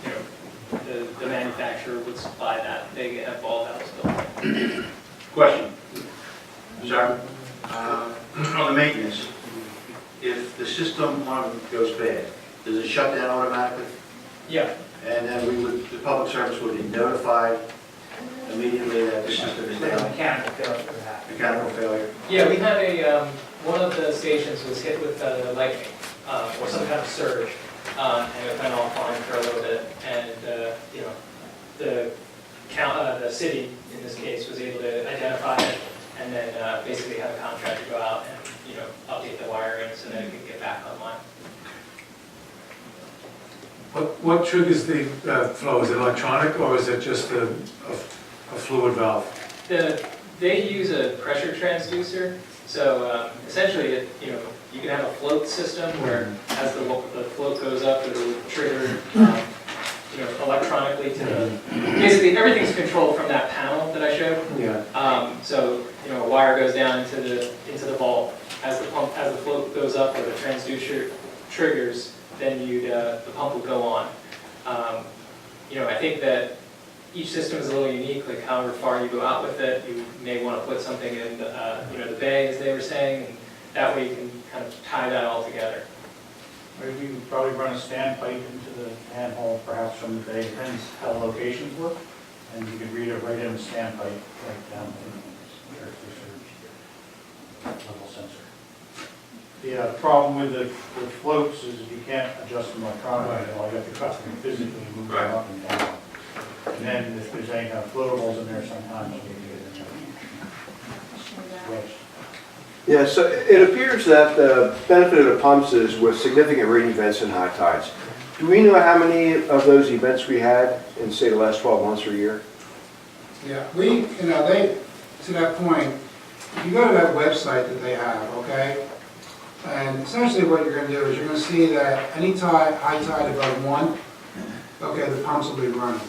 you know, the manufacturer would supply that. They have ball valves built. Question. Sorry. On the maintenance, if the system goes bad, does it shut down automatically? Yeah. And then the public service would be notified immediately that the system is down? Mechanical failure for that. Mechanical failure? Yeah, we had one of the stations was hit with lightning or some kind of surge, and it went offline for a little bit. And you know, the city in this case was able to identify it and then basically have a contractor go out and, you know, update the wiring so that it could get back online. What triggers the flow? Is it electronic or is it just a fluid valve? They use a pressure transducer, so essentially, you can have a float system where as the float goes up, it'll trigger, electronically to basically everything's controlled from that panel that I showed. Yeah. So, a wire goes down into the vault. As the float goes up or the transducer triggers, then the pump will go on. I think that each system is a little unique, like however far you go out with it, you may want to put something in, the bay, as they were saying, and that way you can kind of tie that all together. Maybe we could probably run a standpipe into the manhole, perhaps from the bay, depends how the locations work, and you can read it right in the standpipe, right down the level sensor. The problem with the floats is you can't adjust them electronically, all you have to cut them physically, move them up and down. And then if there's any kind of floatables in there, sometimes you need to get in there. Yeah, so it appears that the benefit of the pumps is with significant rain events and high tides. Do we know how many of those events we had in, say, the last 12 months or a year? Yeah, to that point, if you go to that website that they have, okay? And essentially what you're gonna do is you're gonna see that any tide, high tide above 1, okay, the pumps will be running.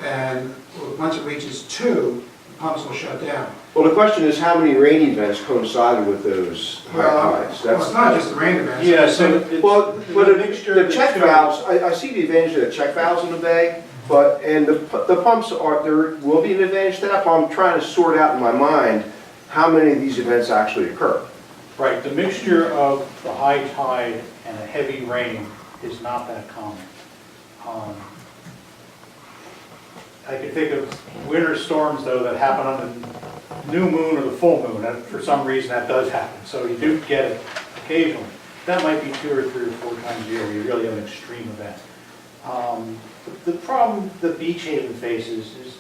And once it reaches 2, the pumps will shut down. Well, the question is how many rain events coincided with those high tides? Well, it's not just the rain events. Yeah, so Well, the check valves, I see the advantage of the check valves in the bay, and the pumps there will be an advantage to that, but I'm trying to sort out in my mind how many of these events actually occur. Right, the mixture of the high tide and a heavy rain is not that common. I can think of winter storms, though, that happen on the new moon or the full moon, and for some reason that does happen. So you do get it occasionally. That might be 2 or 3 or 4 times a year where you really have an extreme event. The problem that Beach Haven faces is,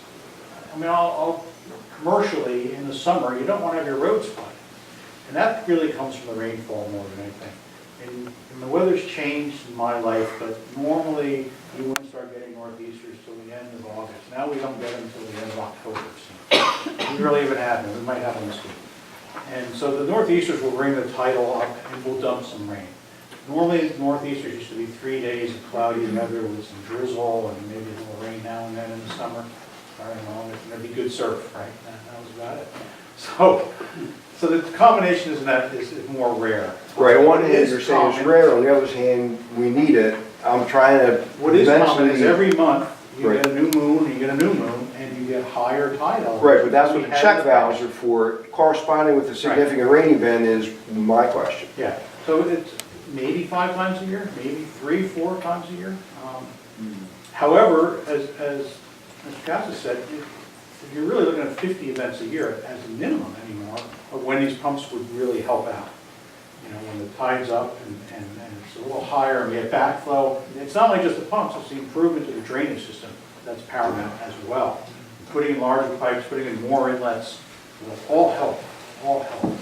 commercially in the summer, you don't want to have your roads flooded. And that really comes from the rainfall more than anything. And the weather's changed in my life, but normally you wouldn't start getting northeasters till the end of August. Now we don't get them until the end of October. So we really haven't had them. We might have them this week. And so the northeasters will bring the tidal up and we'll dump some rain. Normally northeasters used to be 3 days of cloudy weather with some drizzle and maybe a little rain now and then in the summer. I don't know, there'd be good surf, right? That was about it. So the combination is more rare. Right, on one hand, you're saying it's rare, on the other hand, we need it. I'm trying to What is common is eventually... every month, you Right. get a new moon, you get a new moon, and you get higher tide elevation. Right, but that's what We the had check in the valves past. are for. Corresponding with the significant rain event is my question. Yeah, so it's maybe 5 times a year, maybe 3, 4 times a year. However, as Mr. Cassis said, if you're really looking at 50 events a year as a minimum anymore, of when these pumps would really help out. When the tide's up and it's a little higher and we have backflow. It's not only just the pumps, it's the improvement to the drainage system that's paramount as well. Putting in larger pipes, putting in more inlets, will all help, all help.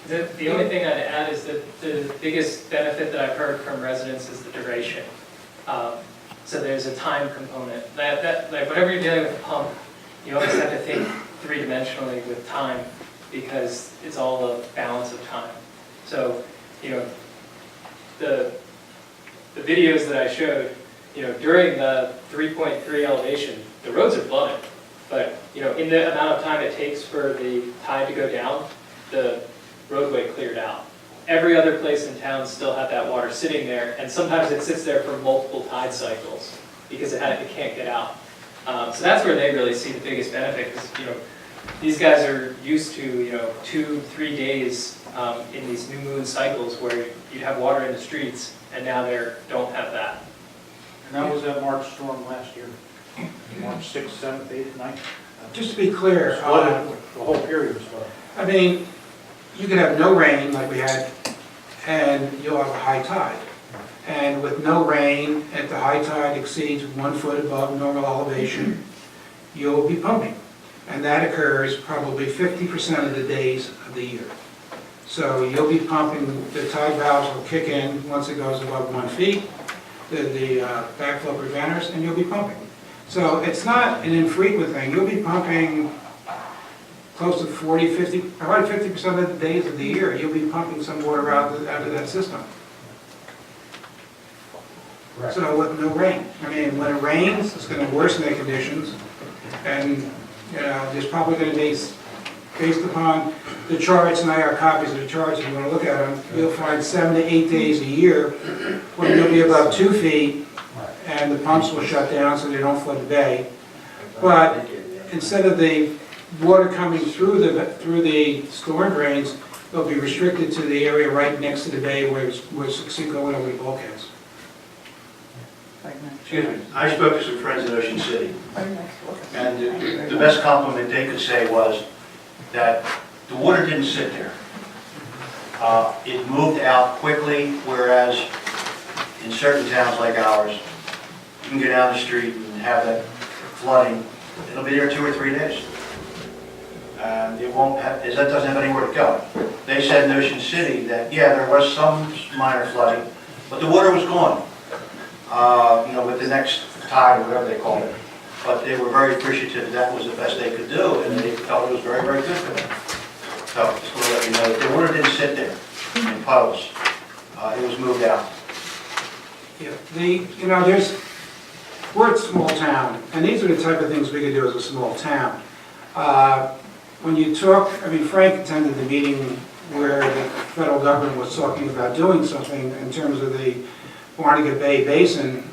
The only thing I'd add is that the biggest benefit that I've heard from residents is the duration. So there's a time component. Like whenever you're dealing with a pump, you always have to think 3-dimensionally with time because it's all a balance of time. So, the videos that I showed, during the 3.3 elevation, the roads are flooded. But, in the amount of time it takes for the tide to go down, the roadway cleared out. Every other place in town still had that water sitting there, and sometimes it sits there for multiple tide cycles because it can't get out. So that's where they really see the biggest benefit, because these guys are used to 2-3 days in these new moon cycles where you'd have water in the streets, and now they don't have that. And that was that March storm last year, March 6th, 7th, 8th, 9th. Just to be clear, Flooded, the whole period was flooded. You could have no rain like we had, and you'll have a high tide. And with no rain, if the high tide exceeds 1 foot above normal elevation, you'll be pumping. And that occurs probably 50% of the days of the year. So you'll be pumping, the tide valves will kick in once it goes above 1 feet, the backflow preventers, and you'll be pumping. So it's not an infrequent thing. You'll be pumping close to 40, 50, probably 50% of the days of the year, you'll be pumping some water out of that system. Correct. So with no rain. I mean, when it rains, it's going to worsen the conditions. And, you know, there's probably going to be, based upon the charts, and I have copies of the charts, if you want to look at them, you'll find 7 to 8 days a year when you'll be above 2 feet, and the pumps will shut down so they don't flood the bay. But instead of the water coming through the storm drains, they'll be restricted to the area right next to the bay where it's going over the bulkheads. Excuse me, I spoke to some friends in Ocean City, and the best compliment they could say was that the water didn't sit there. It moved out quickly, whereas in certain towns like ours, you can go down the street and have that flooding, it'll be there 2 or 3 days. And it won't have, that doesn't have anywhere to go. They said in Ocean City that, yeah, there was some minor flooding, but the water was gone. You know, with the next tide, or whatever they called it. But they were very appreciative that was the best they could do, and they felt it was very, very good for them. So, just want to let you know that the water didn't sit there in puddles. It was moved out. Yeah, you know, we're a small town, and these are the type of things we could do as a small town. When you talk, I mean, Frank attended the meeting where the federal government was talking about doing something in terms of the Barnegat Bay Basin,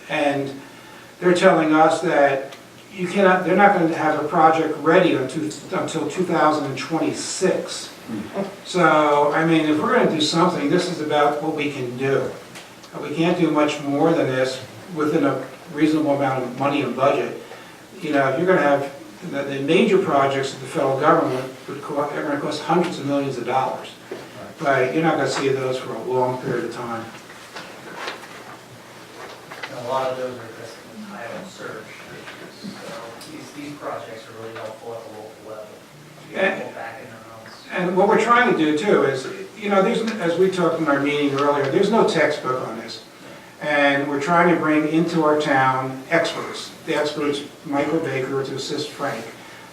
and they're telling us that they're not going to have a project ready until 2026. So, I mean, if we're going to do something, this is about what we can do. We can't do much more than this within a reasonable amount of money and budget. You know, if you're going to have the major projects of the federal government, are going to cost hundreds of millions of dollars. But you're not going to see those for a long period of time. A lot of those are just entitled search. So these projects are really helpful at the local level. People back in their homes. And what we're trying to do too is, you know, as we talked in our meeting earlier, there's no textbook on this. And we're trying to bring into our town experts. The experts, Michael Baker, to assist Frank,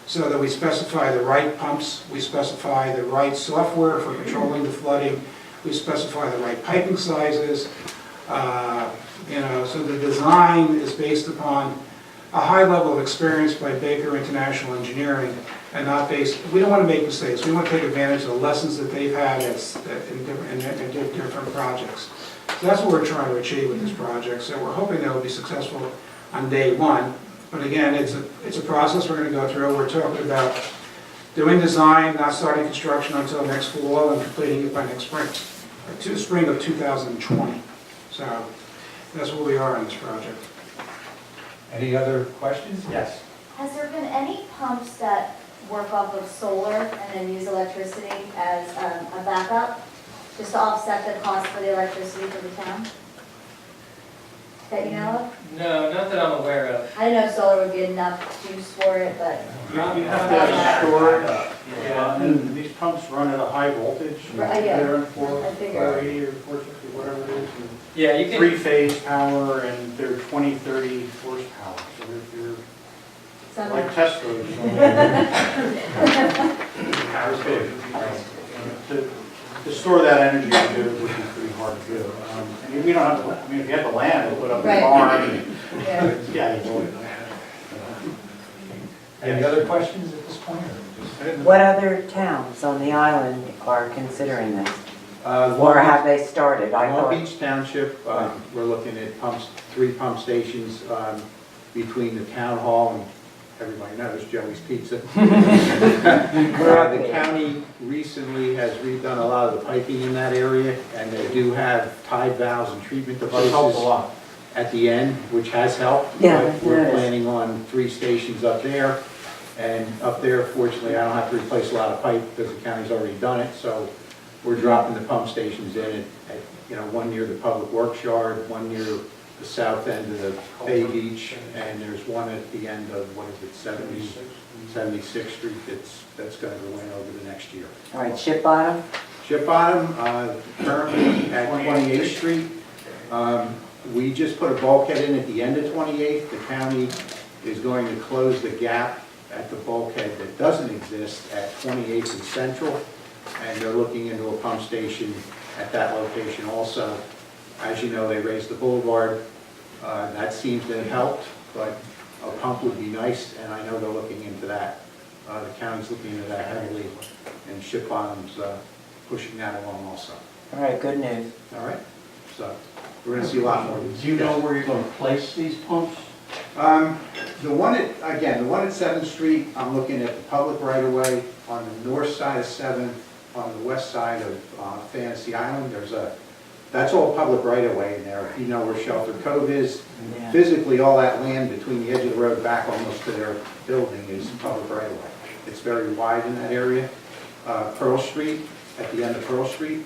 so that we specify the right pumps, we specify the right software for controlling the flooding, we specify the right piping sizes. You know, so the design is based upon a high level of experience by Baker International Engineering, and not based, we don't want to make mistakes. We want to take advantage of the lessons that they've had in different projects. So that's what we're trying to achieve with this project. So we're hoping that will be successful on day one. But again, it's a process we're going to go through. We're talking about doing design, not starting construction until next fall, and completing it by next spring, spring of 2020. So that's where we are on this project. Any other questions? Yes. Has there been any pumps that work off of solar and then use electricity as a backup, just to offset the cost for the electricity for the town? That you know of? No, not that I'm aware of. I know solar would be enough use for it, but. You have to have storage, and these pumps run at a high voltage. Right, yeah. They're in I figured. 480 or 460, whatever it is. and Yeah, you can. Three-phase power, and they're 20, 30 horsepower, so they're Some- like Teslas. Power's big. To store that energy would be pretty hard to do. I mean, we don't have, I mean, if you have the land, we'll put up a Right. barn. and- Yeah. Yeah, you would. Any other questions at this point? What other towns on the island are considering this? Long Or Beach- have they started? I Long thought, Beach Township, we're looking at 3 pump stations between the town hall and, everybody knows, Joey's Pizza. The county recently has redone a lot of the piping in that area, and they do have tide valves and treatment Which helps a devices lot. at the end, which has helped. Yeah, But we're noticed. planning on 3 stations up there. And up there, fortunately, I don't have to replace a lot of pipe because the county's already done it. So we're dropping the pump stations in at you know, one near the Public Works Yard, one near the south end of the Bay Beach, and there's one at the end of, what is it, 76th Street that's going to go in over the next year. all right, Ship Bottom? Ship Bottom, currently at 28th Street. We just put a bulkhead in at the end of 28th. The county is going to close the gap at the bulkhead that doesn't exist at 28th and Central, and they're looking into a pump station at that location also. As you know, they raised the boulevard. That seems to have helped, but a pump would be nice, and I know they're looking into that. The county's looking into that heavily, and Ship Bottom's pushing that along also. All right, good news. All right? So we're going to see a lot more of these. Do you know where you're going to place these pumps? The one at 7th Street, I'm looking at the public right-of-way on the north side of 7th, on the west side of Fantasy Island. That's all public right-of-way in there. If you know where Shelter Cove is, Yeah. physically all that land between the edge of the road back almost to their building is public right-of-way. It's very wide in that area. Pearl Street, at the end of Pearl Street,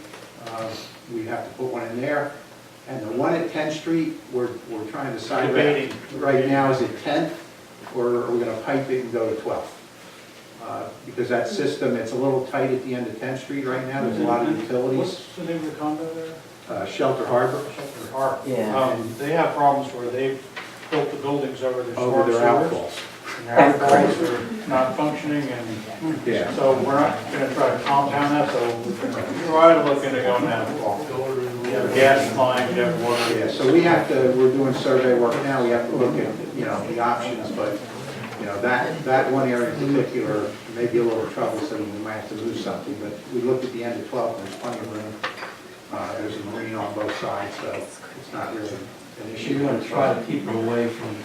we have to put one in there. And the one at 10th Street, we're trying to decide right now, is it 10th, or are we going to pipe it and go to 12th? Because that system, it's a little tight at the end of 10th Street right now, there's a lot of utilities. What's the name of the condo there? Shelter Harbor. Shelter Harbor. Yeah. They have problems where they've built the buildings over their Over storm their sewers. outfalls. And their outfalls are not functioning, and Yeah. so we're not gonna try to compound that, so we're trying to look into going down the wall. You have gas line, you have water. Yeah, so we're doing survey work now, we have to look at, the options, but, that one area in particular may be a little troublesome, we might have to lose something, but we looked at the end of 12th, and there's plenty of room. There's a marine on both sides, so it's not really an issue. You want to try to keep it away from.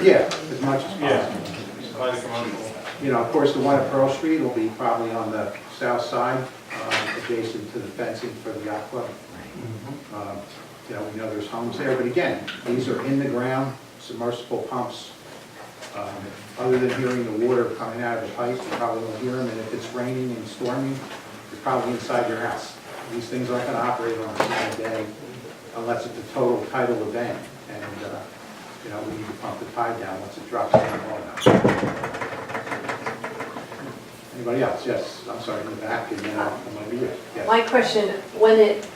Yeah, as much as possible. Yeah, by the commercial. Of course, the one at Pearl Street will be probably on the south side, adjacent to the fencing for the yacht club. We know there's homes there, but again, these are in the ground, submersible pumps. Other than hearing the water coming out of the pipe, you probably won't hear them, and if it's raining and storming, you're probably inside your house. These things aren't going to operate on a single day unless it's a total tidal event, and, we need to pump the tide down once it drops down low enough. Anybody else? Yes, I'm sorry, in the back, and then I'm over here. Yes. My question, when it,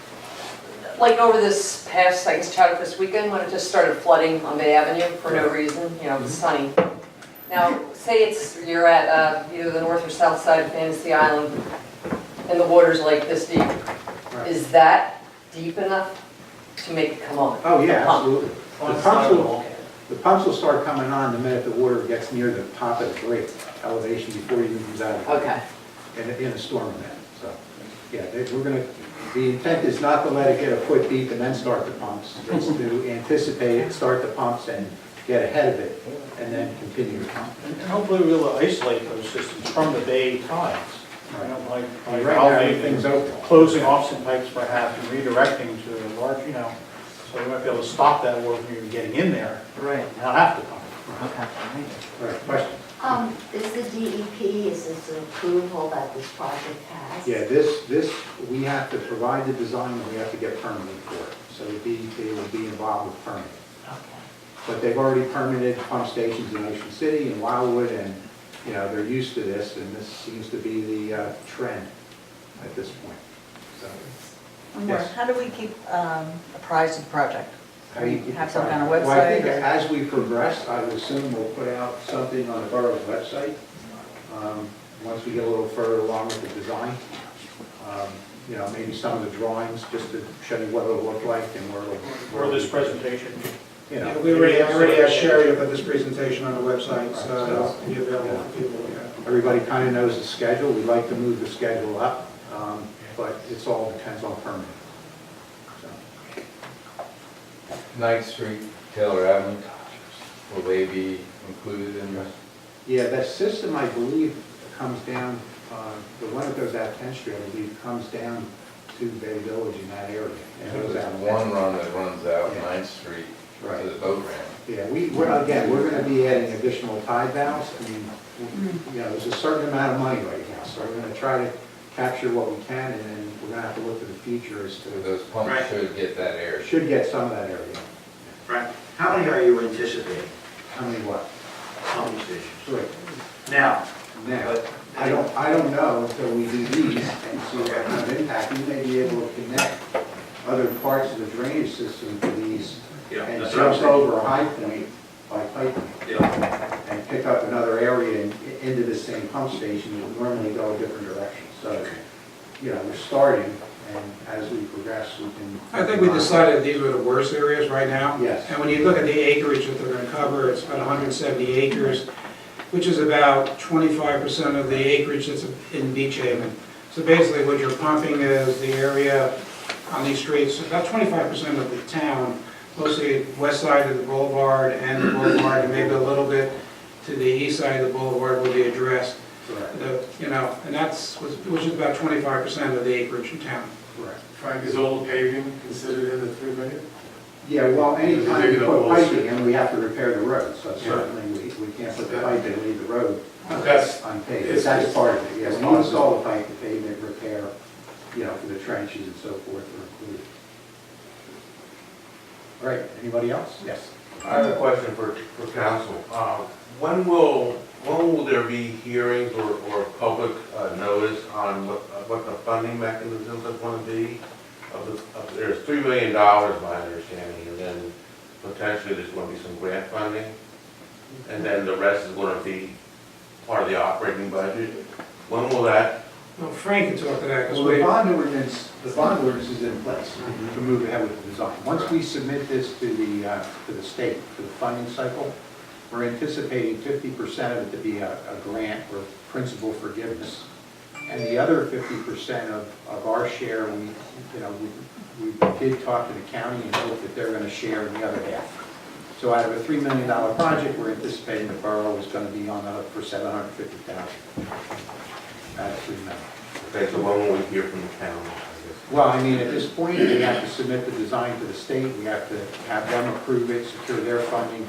like over this past, I guess, Chowder Fest weekend, when it just started flooding on Bay Avenue for no reason, it was sunny. Now, say you're at either the north or south side of Fantasy Island, and the water's like this deep. Right. Is that deep enough to make it come on? Oh, yeah, The pump? absolutely. The pumps will start coming on the minute the water gets near the top of the grate elevation before you even use out of Okay. in a storm event. So, yeah, the intent is not to let it get a foot deep and then start the pumps. It's to anticipate it, start the pumps, and get ahead of it, and then continue to pump. And hopefully we'll be able to isolate those systems from the bay tides. Like Right now, valving everything's open. closing off some pipes perhaps and redirecting to a large, so we might be able to stop that water from even getting in there. Right. And not have to pump. Okay. Right, question? Is the DEP, is this an approval that this project has? Yeah, this, we have to provide the design and we have to get permitting for it. So the DEP will be involved with permitting. Okay. But they've already permitted pump stations in Ocean City and Wildwood, and, they're used to this, and this seems to be the trend at this point. So, One more. Yes. How do we keep apprised of the project? how do you keep Have some it kind of private? Well, I think website or- as we progress, I would assume we'll put out something on the borough's website. Once we get a little further along with the design. Maybe some of the drawings, just to show you what it'll look like and where it'll. Or this presentation. Yeah, we already asked Sherry to put this presentation on the website, so it'll be available for people. Everybody kind of knows the schedule. We'd like to move the schedule up, but it's all depends on permitting. So, 9th Street, Taylor Avenue, will they be included in this? yeah, that system, I believe, comes down, the one that goes out 10th Street, I believe, comes down to Bay Village in that area. And goes There's out one run that runs out Yeah. 9th Street Right. to the boat ramp. Yeah, we're going to be adding additional tide valves. I mean, there's a certain amount of money right now, so we're going to try to capture what we can, and then we're going to have to look to the future as So to, those pumps Right. should get that area. should get some of that area. Right. How many are you anticipating, How many what? pumping stations? Three. Now, Now, I don't know until we do these and see what kind of impact. We may be able to connect other parts of the drainage system to these yeah, and that's what I'm jump saying. over a high point by piping Yeah. and pick up up another area and into the same pump station, it would normally go a different direction. So, you know, we're starting, and as we progress, we can. I think we decided these were the worst areas right now. Yes. And when you look at the acreage that they're going to cover, it's about 170 acres, which is about 25% of the acreage that's in Beach Haven. So basically what you're pumping is the area on these streets, about 25% of the town, mostly west side of the boulevard and the boulevard, and maybe a little bit to the east side of the boulevard will be addressed. You know, and that's, which is about 25% of the acreage in town. Correct. Frank, is all the paving considered in the 3 million? Yeah, well, anytime Maybe we the put whole piping street. in, we have to repair the road, so Yeah. certainly we can't put the pipe in and leave the road That's, unpaved. it's- That's part of it, yeah. it's When part you of it. install the pipe, the pavement repair, you know, for the trenches and so forth are included. All right, anybody else? Yes. I have a question for council. When will there be hearings or public notice on what the funding mechanisms are going to be? There's $3 million, my understanding, and then potentially there's going to be some grant funding, and then the rest is going to be part of the operating budget. When will that? Well, Frank can talk to that, because Well, the bond ordinance is in place to move ahead with the design. Once we submit this to the state, for the funding cycle, we're anticipating 50% of it to be a grant or principal forgiveness. And the other 50% of our share, we did talk to the county and hope that they're going to share in the other half. So out of a $3 million project, we're anticipating the borough is going to be on the hook for $750,000. Out of $3 million. Okay, so when will we hear from the town, I guess? Well, I mean, at this point, we have to submit the design to the state, we have to have them approve it, secure their funding.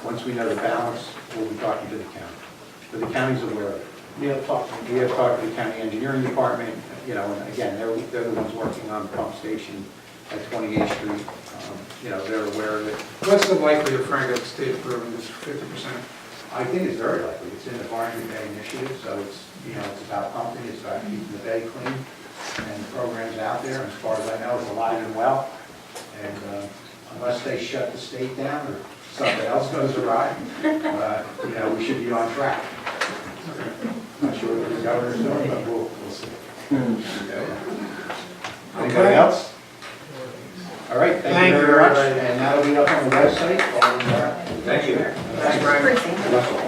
Once we know the balance, we'll be talking to the county. But the county's aware of it. We have talked to the county engineering department, you know, and again, they're the ones working on the pump station at 28th Street. You know, they're aware of it. What's the likelihood, Frank, of the state approving this 50%? I think it's very likely. It's in the Barney Bay initiative, so it's, you know, it's about pumping, it's about keeping the bay clean, and the program's out there, and as far as I know, it's alive and well. And unless they shut the state down or something else goes awry, you know, we should be on track. Not sure what the governor's doing, but we'll see. Anybody else? All right, thank you very much. And that'll be up on the website. thank you. Thanks, Brian.